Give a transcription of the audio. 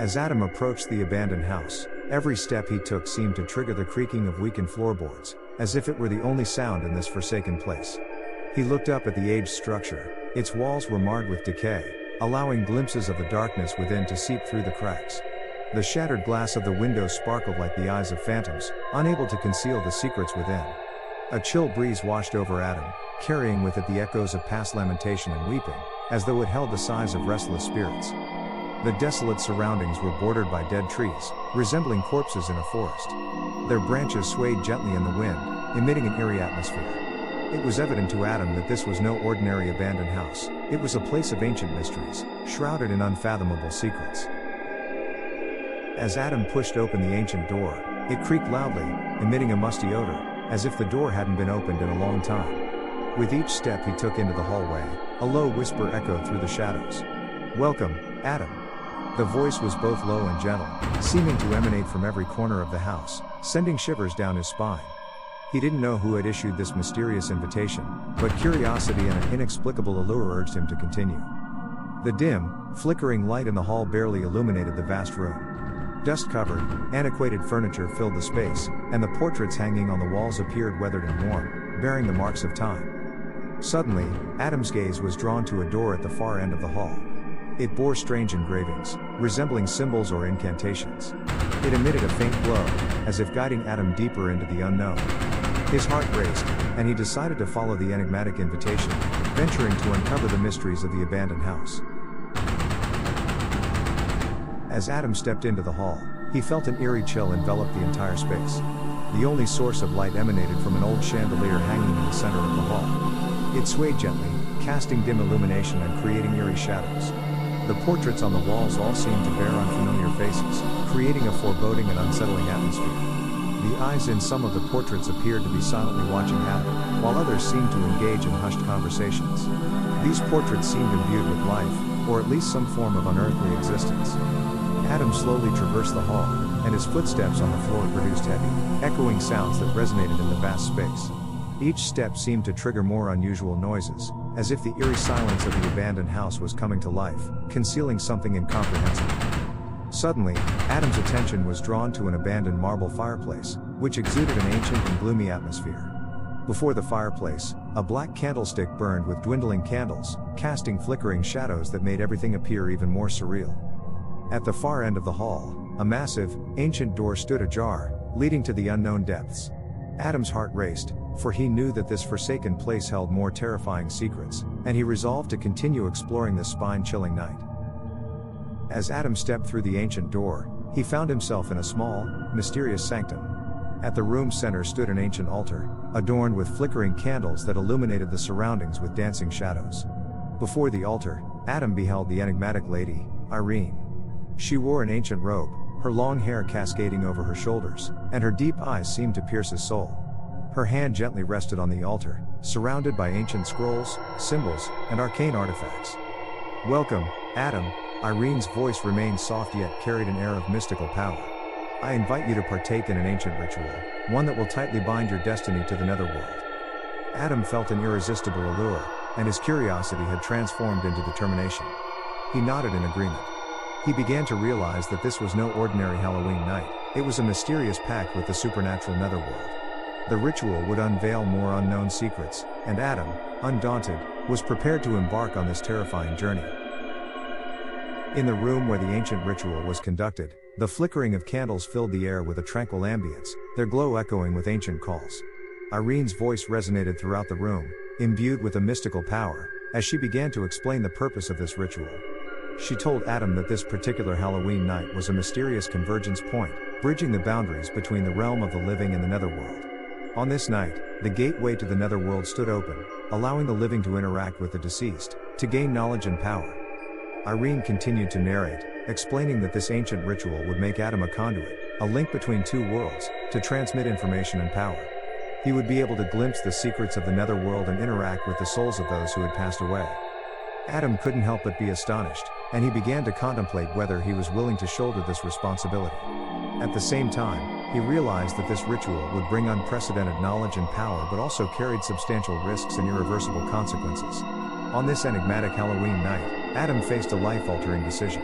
As Adam approached the abandoned house, every step he took seemed to trigger the creaking of weakened floorboards, as if it were the only sound in this forsaken place. He looked up at the aged structure. Its walls were marred with decay, allowing glimpses of the darkness within to seep through the cracks. The shattered glass of the windows sparkled like the eyes of phantoms, unable to conceal the secrets within. A chill breeze washed over Adam, carrying with it the echoes of past lamentation and weeping, as though it held the sighs of restless spirits. The desolate surroundings were bordered by dead trees, resembling corpses in a forest. Their branches swayed gently in the wind, emitting an eerie atmosphere. It was evident to Adam that this was no ordinary abandoned house. It was a place of ancient mysteries, shrouded in unfathomable secrets. As Adam pushed open the ancient door, it creaked loudly, emitting a musty odor, as if the door hadn't been opened in a long time. With each step he took into the hallway, a low whisper echoed through the shadows. "Welcome, Adam." The voice was both low and gentle, seeming to emanate from every corner of the house, sending shivers down his spine. He didn't know who had issued this mysterious invitation, but curiosity and an inexplicable allure urged him to continue. The dim, flickering light in the hall barely illuminated the vast room. Dust-covered, antiquated furniture filled the space, and the portraits hanging on the walls appeared weathered and worn, bearing the marks of time. Suddenly, Adam's gaze was drawn to a door at the far end of the hall. It bore strange engravings, resembling symbols or incantations. It emitted a faint glow, as if guiding Adam deeper into the unknown. His heart raced, and he decided to follow the enigmatic invitation, venturing to uncover the mysteries of the abandoned house. As Adam stepped into the hall, he felt an eerie chill envelop the entire space. The only source of light emanated from an old chandelier hanging in the center of the hall. It swayed gently, casting dim illumination and creating eerie shadows. The portraits on the walls all seemed to bear unfamiliar faces, creating a foreboding and unsettling atmosphere. The eyes in some of the portraits appeared to be silently watching Adam, while others seemed to engage in hushed conversations. These portraits seemed imbued with life, or at least some form of unearthly existence. Adam slowly traversed the hall, and his footsteps on the floor produced heavy, echoing sounds that resonated in the vast space. Each step seemed to trigger more unusual noises, as if the eerie silence of the abandoned house was coming to life, concealing something incomprehensible. Suddenly, Adam's attention was drawn to an abandoned marble fireplace, which exuded an ancient and gloomy atmosphere. Before the fireplace, a black candlestick burned with dwindling candles, casting flickering shadows that made everything appear even more surreal. At the far end of the hall, a massive, ancient door stood ajar, leading to the unknown depths. Adam's heart raced, for he knew that this forsaken place held more terrifying secrets, and he resolved to continue exploring this spine-chilling night. As Adam stepped through the ancient door, he found himself in a small, mysterious sanctum. At the room's center stood an ancient altar, adorned with flickering candles that illuminated the surroundings with dancing shadows. Before the altar, Adam beheld the enigmatic lady, Irene. She wore an ancient robe, her long hair cascading over her shoulders, and her deep eyes seemed to pierce his soul. Her hand gently rested on the altar, surrounded by ancient scrolls, symbols, and arcane artifacts. "Welcome, Adam." Irene's voice remained soft yet carried an air of mystical power. "I invite you to partake in an ancient ritual, one that will tightly bind your destiny to the netherworld." Adam felt an irresistible allure, and his curiosity had transformed into determination. He nodded in agreement. He began to realize that this was no ordinary Halloween night, it was a mysterious pact with the supernatural netherworld. The ritual would unveil more unknown secrets, and Adam, undaunted, was prepared to embark on this terrifying journey. In the room where the ancient ritual was conducted, the flickering of candles filled the air with a tranquil ambience, their glow echoing with ancient calls. Irene's voice resonated throughout the room, imbued with a mystical power, as she began to explain the purpose of this ritual. She told Adam that this particular Halloween night was a mysterious convergence point, bridging the boundaries between the realm of the living and the netherworld. On this night, the gateway to the netherworld stood open, allowing the living to interact with the deceased, to gain knowledge and power. Irene continued to narrate, explaining that this ancient ritual would make Adam a conduit, a link between two worlds, to transmit information and power. He would be able to glimpse the secrets of the netherworld and interact with the souls of those who had passed away. Adam couldn't help but be astonished, and he began to contemplate whether he was willing to shoulder this responsibility. At the same time, he realized that this ritual would bring unprecedented knowledge and power but also carried substantial risks and irreversible consequences. On this enigmatic Halloween night, Adam faced a life-altering decision.